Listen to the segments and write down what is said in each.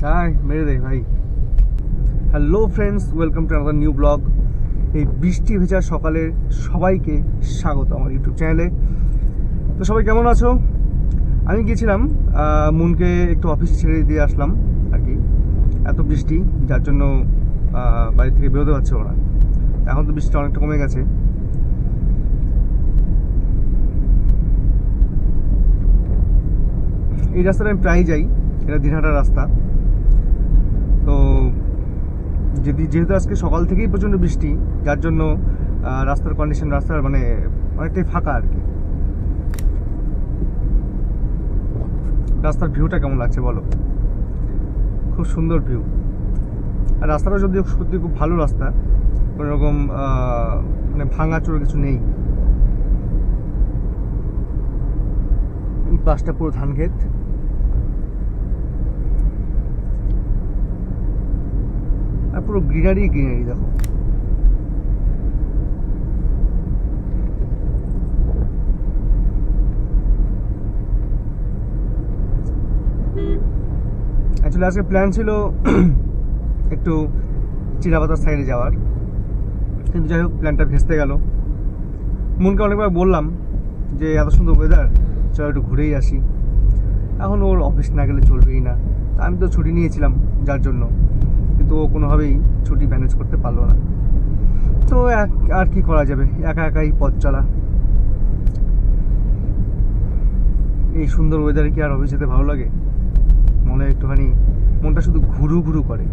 High মেরে দে ভাই। Hello friends, welcome to another new blog. এই বৃষ্টি ভেজা সকালে সবাইকে স্বাগত আমার ইউটিউব চ্যানেলে। তো সবাই কেমন আছো? আমি গিয়েছিলাম মুনকে একটু অফিসে ছেড়ে দিয়ে আসলাম আর কি। এত বৃষ্টি, যার জন্য বাড়ি থেকে বেরোতে পারছে ওরা। এখন তো বৃষ্টিটা অনেকটা কমে গেছে। এই রাস্তাটা আমি প্রায় যাই, এটা দিনহাটার রাস্তা। তো যেহেতু আজকে সকাল থেকেই প্রচণ্ড বৃষ্টি, যার জন্য রাস্তার কন্ডিশন, রাস্তার মানে অনেকটাই ফাঁকা আর কি। রাস্তার ভিউটা কেমন লাগছে বলো? খুব সুন্দর ভিউ। আর রাস্তাটা যদি সত্যি খুব ভালো রাস্তা, কোনো রকম মানে ভাঙা চোরা কিছু নেই। পাশটা পুরো ধান ক্ষেত। আর পুরো গ্রিনারি গ্রিনারি দেখো। অ্যাকচুয়ালি আজকে প্ল্যান ছিল একটু চিরাবাজার সাইডে যাওয়ার, কিন্তু যাই হোক প্ল্যানটা ভেস্তে গেল। মনকে অনেকবার বললাম যে এত সুন্দর ওয়েদার, চলো একটু ঘুরেই আসি। এখন ওর অফিস না গেলে চলবেই না। আমি তো ছুটি নিয়েছিলাম যার জন্য, কিন্তু ও কোনোভাবেই ছুটি ম্যানেজ করতে পারলো না। তো আর কি করা যাবে, একা একাই পথ চলা। এই সুন্দর ওয়েদারে কি আর অফিস যেতে ভালো লাগে? মনে একটুখানি মনটা শুধু ঘুরু ঘুরু করে।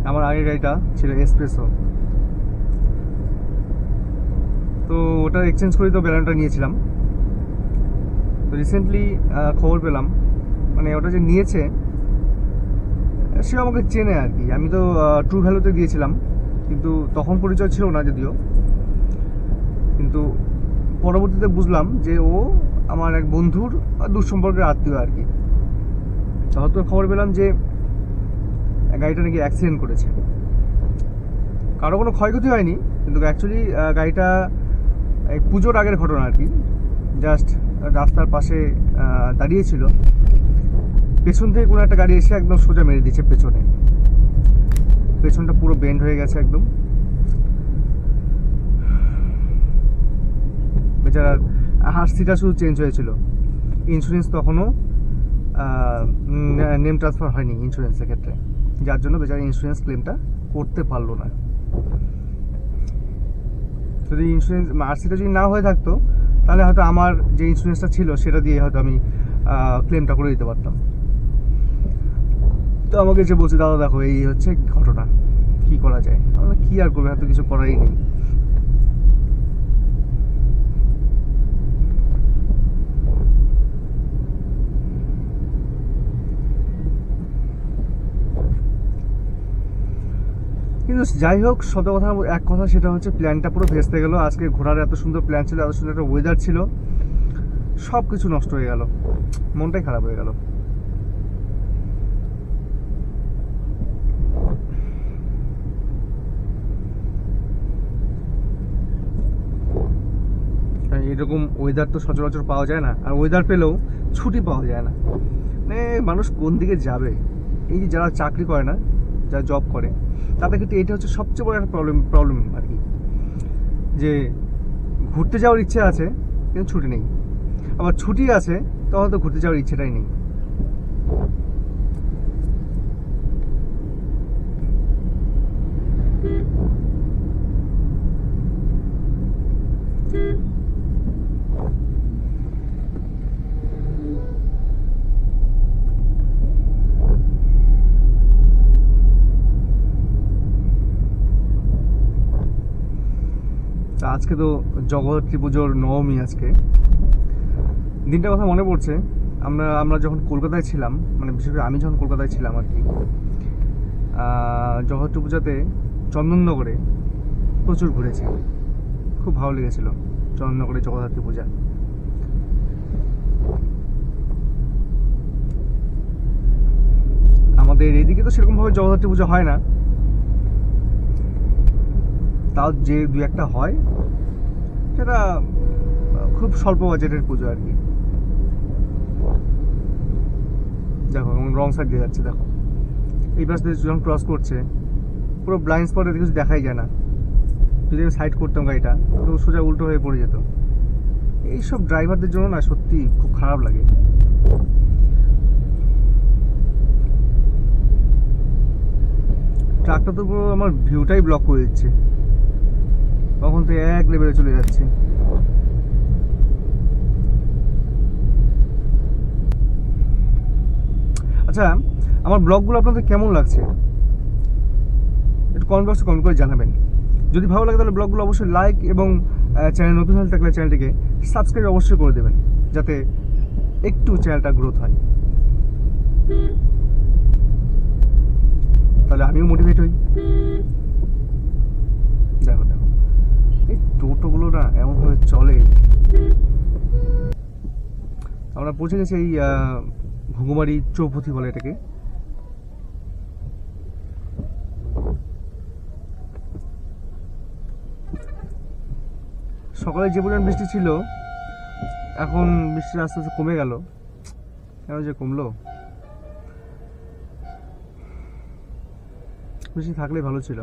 আমার আগের গাড়িটা ছিল এসপ্রেসো, তো ওটা এক্সচেঞ্জ করে তো ব্যালেনটা নিয়েছিলাম। তো রিসেন্টলি খবর পেলাম, মানে ওটা যে নিয়েছে সে আমাকে চেনে আর কি। আমি তো ট্রু ভ্যালুতে দিয়েছিলাম, কিন্তু তখন পরিচয় ছিল না যদিও। কিন্তু পরবর্তীতে বুঝলাম যে ও আমার এক বন্ধুর দুঃসম্পর্কের আত্মীয় আর কি। হয়তো খবর পেলাম যে গাড়িটা নাকি অ্যাক্সিডেন্ট করেছে। কারো কোনো ক্ষয়ক্ষতি হয়নি, কিন্তু অ্যাকচুয়ালি গাড়িটা এই পুজোর আগের ঘটনা আর কি। জাস্ট রাস্তার পাশে দাঁড়িয়েছিল, পেছন থেকে কোনো একটা গাড়ি এসে একদম সোজা মেরে দিয়েছে পেছনে। পেছনটা পুরো বেন্ড হয়ে গেছে একদম। বেচারার হাসিটা শুধু চেঞ্জ হয়েছিল। ইন্স্যুরেন্স তখনও নেম ট্রান্সফার হয়নি ইন্স্যুরেন্সের ক্ষেত্রে, যার জন্য বেচারা ইন্স্যুরেন্স ক্লেমটা করতে পারলো না। যদি ইন্স্যুরেন্স আরসিটা যদি না হয়ে থাকতো, তাহলে হয়তো আমার যে ইন্স্যুরেন্সটা ছিল সেটা দিয়ে হয়তো আমি ক্লেমটা করে দিতে পারতাম। তো আমাকে যে বলছে, দাদা দেখো এই হচ্ছে ঘটনা, কি করা যায়? আমরা কি আর করবে, হয়তো কিছু করারই নেই। কিন্তু যাই হোক, সত কথা এক কথা, সেটা হচ্ছে প্ল্যানটা পুরো ভেস্তে গেল। আজকে ঘোরার এত সুন্দর প্ল্যান ছিল, এত সুন্দর একটা ওয়েদার ছিল, সব কিছু নষ্ট হয়ে গেল। মনটাই খারাপ হয়ে গেল। এরকম ওয়েদার তো সচরাচর পাওয়া যায় না, আর ওয়েদার পেলেও ছুটি পাওয়া যায় না। মানে মানুষ কোন দিকে যাবে? এই যে যারা চাকরি করে না, যারা জব করে, তাদের ক্ষেত্রে এটা হচ্ছে সবচেয়ে বড় একটা প্রবলেম আর কি। যে ঘুরতে যাওয়ার ইচ্ছে আছে কিন্তু ছুটি নেই, আবার ছুটি আছে তো হয়তো ঘুরতে যাওয়ার ইচ্ছেটাই নেই। আজকে তো জগদ্ধাত্রী পুজোর নবমী। আজকে দিনটার কথা মনে পড়ছে, আমরা যখন কলকাতায় ছিলাম, মানে বিশেষ করে আমি যখন কলকাতায় ছিলাম আর কি, জগদ্ধাত্রী পূজাতে চন্দননগরে প্রচুর ঘুরেছি। খুব ভালো লেগেছিল চন্দননগরে জগদ্ধাত্রী পূজা। আমাদের এদিকে তো সেরকমভাবে জগদ্ধাত্রী পুজো হয় না, তাও যে দু একটা হয় সেটা খুব স্বল্প বাজেটের পুজো আর কি। দেখো রং সাইড দিয়ে যাচ্ছে, দেখো এই পাশ দিয়ে যখন ক্রস করছে পুরো ব্লাইন্ড স্পটে কিছু দেখাই যায় না। যদি আমি সাইড করতাম গাড়িটা তো সোজা উল্টো হয়ে পড়ে যেত। এইসব ড্রাইভারদের জন্য না সত্যি খুব খারাপ লাগে। ট্রাকটা তো পুরো আমার ভিউটাই ব্লক করে দিচ্ছে, তখন তো এক লেভেলে চলে যাচ্ছে। আচ্ছা, আমার ব্লগগুলো আপনাদের কেমন লাগছে একটু কমেন্ট বক্সে কমেন্ট করে জানাবেন। যদি ভালো লাগে তাহলে ব্লগগুলো অবশ্যই লাইক এবং চ্যানেল নতুন হয়ে থাকলে চ্যানেলটিকে সাবস্ক্রাইব অবশ্যই করে দেবেন, যাতে একটু চ্যানেলটা গ্রোথ হয়। তাহলে আমিও মোটিভেট হই। দেখো দেখো এই টোটোগুলো না এমনভাবে চলে। আমরা পৌঁছে গেছি এই ঘুঘুমারি চৌপথি বলে এটাকে। সকালে যে পরিমাণ বৃষ্টি ছিল এখন বৃষ্টিটা আস্তে আস্তে কমে গেল। কেন যে কমলো? বৃষ্টি থাকলেই ভালো ছিল,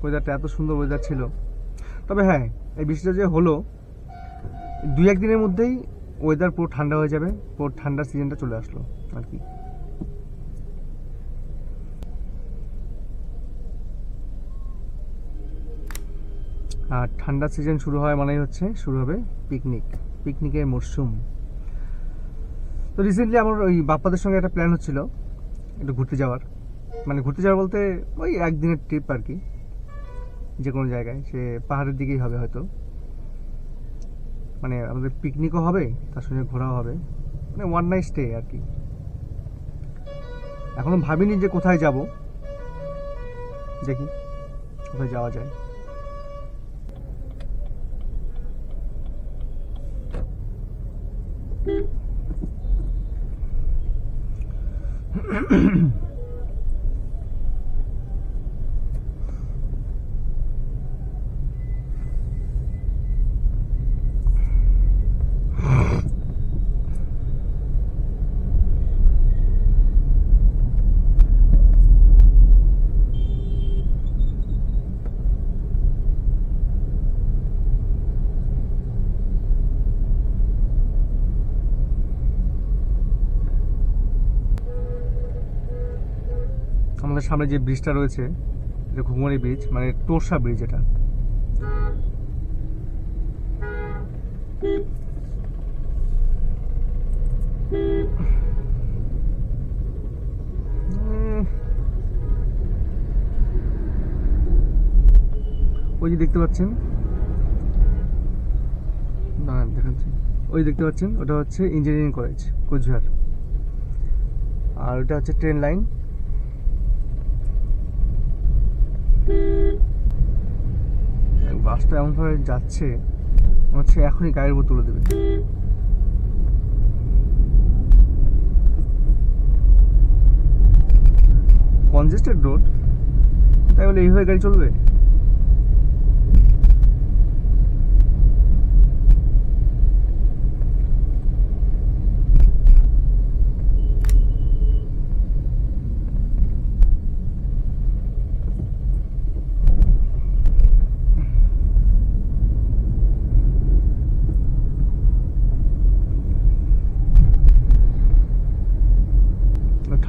ওয়েদারটা এত সুন্দর ওয়েদার ছিল। তবে হ্যাঁ, এই বৃষ্টিটা যে হলো 2-1 দিনের মধ্যেই ওয়েদার পুরো ঠান্ডা হয়ে যাবে, পুরো ঠান্ডার সিজনটা চলে আসলো আর কি। আর ঠান্ডার সিজন শুরু হয় মানেই হচ্ছে শুরু হবে পিকনিকের মরশুম। তো রিসেন্টলি আমার ওই বাপ্পাদের সঙ্গে একটা প্ল্যান হচ্ছিল একটু ঘুরতে যাওয়ার, মানে ঘুরতে যাওয়ার বলতে ওই একদিনের ট্রিপ আর কি, যে কোনো জায়গায়, সে পাহাড়ের দিকেই হবে হয়তো। মানে আমাদের পিকনিকও হবে, তার সঙ্গে ঘোরাও হবে, মানে ওয়ান নাইট স্টে আর কি। এখনো ভাবিনি যে কোথায় যাব, দেখি কোথায় যাওয়া যায়। আমাদের সামনে যে ব্রিজটা রয়েছে এটা ঘুঘুমারি ব্রিজ, মানে তোরসা ব্রিজ। এটা ওই যে দেখতে পাচ্ছেন, না দেখাচ্ছি, ওই দেখতে পাচ্ছেন ওটা হচ্ছে ইঞ্জিনিয়ারিং কলেজ কোচবিহার, আর ওটা হচ্ছে ট্রেন লাইন। বাসটা এমনভাবে যাচ্ছে হচ্ছে এখনই গাড়ির উপর তুলে দেবে। কনজেস্টেড রোড, তাই বলে এইভাবে গাড়ি চলবে?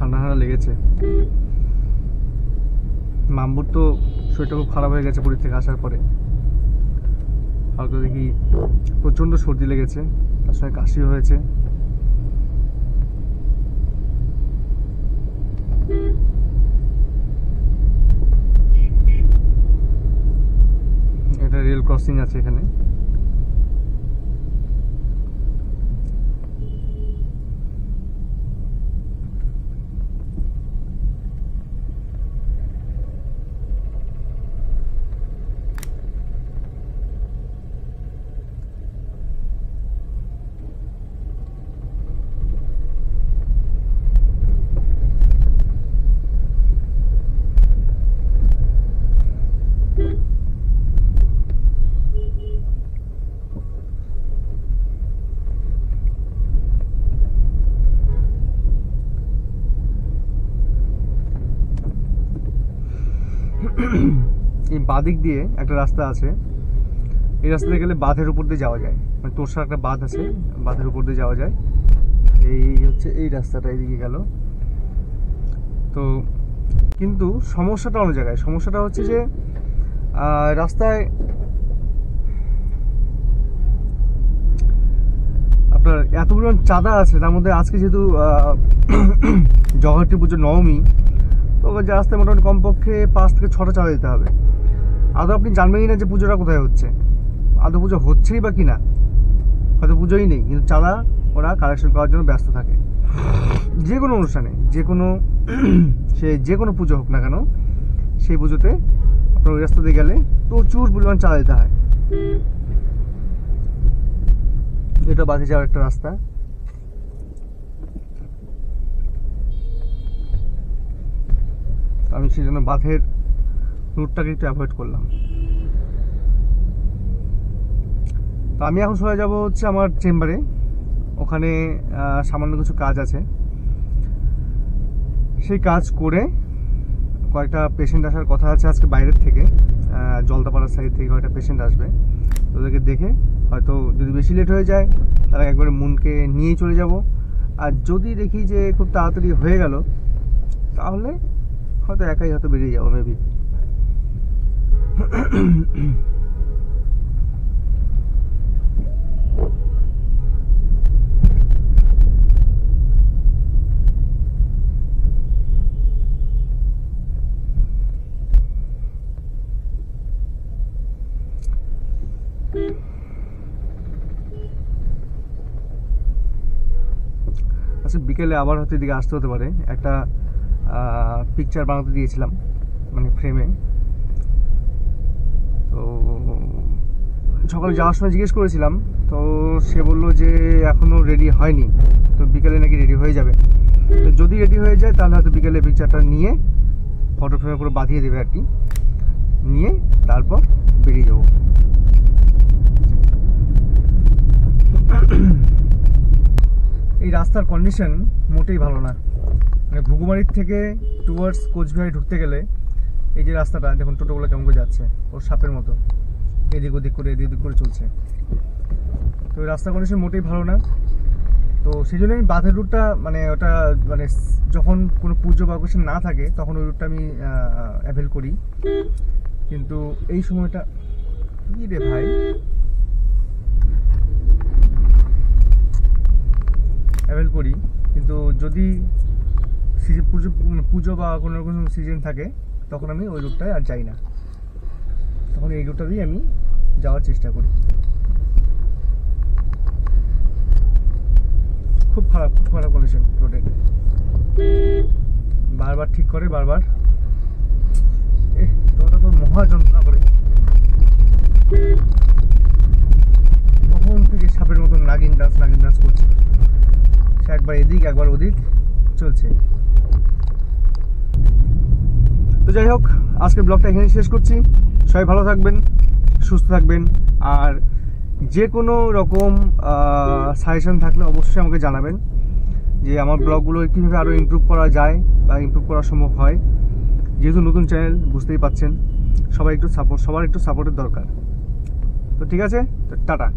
ঠান্ডা ঠান্ডা লেগেছে। মাম্বুর তো শরীরটা খুব খারাপ হয়ে গেছে পুরী থেকে আসার পরে। হয়তো দেখি প্রচণ্ড সর্দি লেগেছে, তার সঙ্গে কাশিও হয়েছে। এটা রেল ক্রসিং আছে এখানে। এই বাদিক দিয়ে একটা রাস্তা আছে, এই রাস্তা দিয়ে গেলে বাঁধের উপর দিয়ে যাওয়া যায়, মানে তোরসার একটা বাঁধ আছে, বাঁধের উপর দিয়ে যাওয়া যায়। এই হচ্ছে এই রাস্তাটা এদিকে গেল। তো কিন্তু সমস্যাটা অন্য জায়গায়। সমস্যাটা হচ্ছে যে রাস্তায় আপনার এত পরিমাণ চাঁদা আছে, তার মধ্যে আজকে যেহেতু জগদ্ধাত্রী পুজো নবমী, তো যে রাস্তায় মোটামুটি কমপক্ষে 5 থেকে 6টা চাঁদা দিতে হবে। আদৌ আপনি জানবেনই না যে পুজোটা কোথায় হচ্ছে, আদৌ পুজো হচ্ছেই বা কিনা, হয়তো পুজোই নেই, কিন্তু চাঁদা ওরা কালেকশন করার জন্য ব্যস্ত থাকে। যে কোনো অনুষ্ঠানে, যে কোনো পুজো হোক না কেন, সেই পুজোতে আপনার ওই রাস্তা দিয়ে গেলে প্রচুর পরিমাণ চাঁদা দিতে হয়। এটা বাঁধে যাওয়ার একটা রাস্তা। আমি সেই জন্য বাঁধের রুটটাকে একটু অ্যাভয়েড করলাম। তো আমি এখন চলে যাব হচ্ছে আমার চেম্বারে, ওখানে সামান্য কিছু কাজ আছে। সেই কাজ করে কয়েকটা পেশেন্ট আসার কথা আছে আজকে বাইরের থেকে, জলদাপাড়ার সাইড থেকে কয়েকটা পেশেন্ট আসবে। তো ওদেরকে দেখে হয়তো যদি বেশি লেট হয়ে যায় তাহলে একবারে মনকে নিয়েই চলে যাব। আর যদি দেখি যে খুব তাড়াতাড়ি হয়ে গেল তাহলে হয়তো একাই হয়তো বেরিয়ে যাবো মেবি। আচ্ছা, বিকেলে আবার হয়তো এদিকে আসতে হতে পারে। একটা পিকচার বানাতে দিয়েছিলাম, মানে ফ্রেমে। তো সকালে যাওয়ার সময় জিজ্ঞেস করেছিলাম, তো সে বললো যে এখনও রেডি হয়নি, তো বিকেলে নাকি রেডি হয়ে যাবে। তো যদি রেডি হয়ে যায় তাহলে হয়তো বিকেলে পিকচারটা নিয়ে ফটো ফ্রেমে পুরো বাঁধিয়ে দেবে আর কি, নিয়ে তারপর বেরিয়ে যাবো। এই রাস্তার কন্ডিশন মোটেই ভালো না, মানে ঘুঘুমারির থেকে টুয়ার্ডস কোচবিহারে ঢুকতে গেলে এই যে রাস্তাটা দেখুন, টোটোগুলো কেমন করে যাচ্ছে, ওর সাপের মতো এদিক ওদিক করে চলছে। তো এই রাস্তার কন্ডিশন মোটেই ভালো না। তো সেই জন্য আমি বাঁধের রুটটা, মানে ওটা মানে যখন কোনো পুজো বা অকেশন না থাকে তখন ওই রুটটা আমি অ্যাভেল করি। কিন্তু এই সময়টা কি রে ভাই, অ্যাভেল করি, কিন্তু যদি পুজো বা কোনো রকম সিজন থাকে তখন আমি ওই রুটটায় আর যাই না, তখন এই রুটটা দিয়ে আমি যাওয়ার চেষ্টা করি। খুব খারাপ কন্ডিশন রোডের, বারবার ঠিক করে, বারবার ওটা তো মহা যন্ত্রণা করে। কখন থেকে সাপের মতন নাগিন ডান্স করছে, সে একবার এদিক একবার ওদিক চলছে। তো যাই হোক, আজকের ব্লগটা এখানে শেষ করছি। সবাই ভালো থাকবেন, সুস্থ থাকবেন, আর যে কোনো রকম সাজেশন থাকলে অবশ্যই আমাকে জানাবেন যে আমার ব্লগগুলো কীভাবে আরও ইমপ্রুভ করা যায় বা ইমপ্রুভ করা সম্ভব হয়। যেহেতু নতুন চ্যানেল, বুঝতেই পাচ্ছেন, সবার একটু সাপোর্টের দরকার। তো ঠিক আছে, তো টাটা।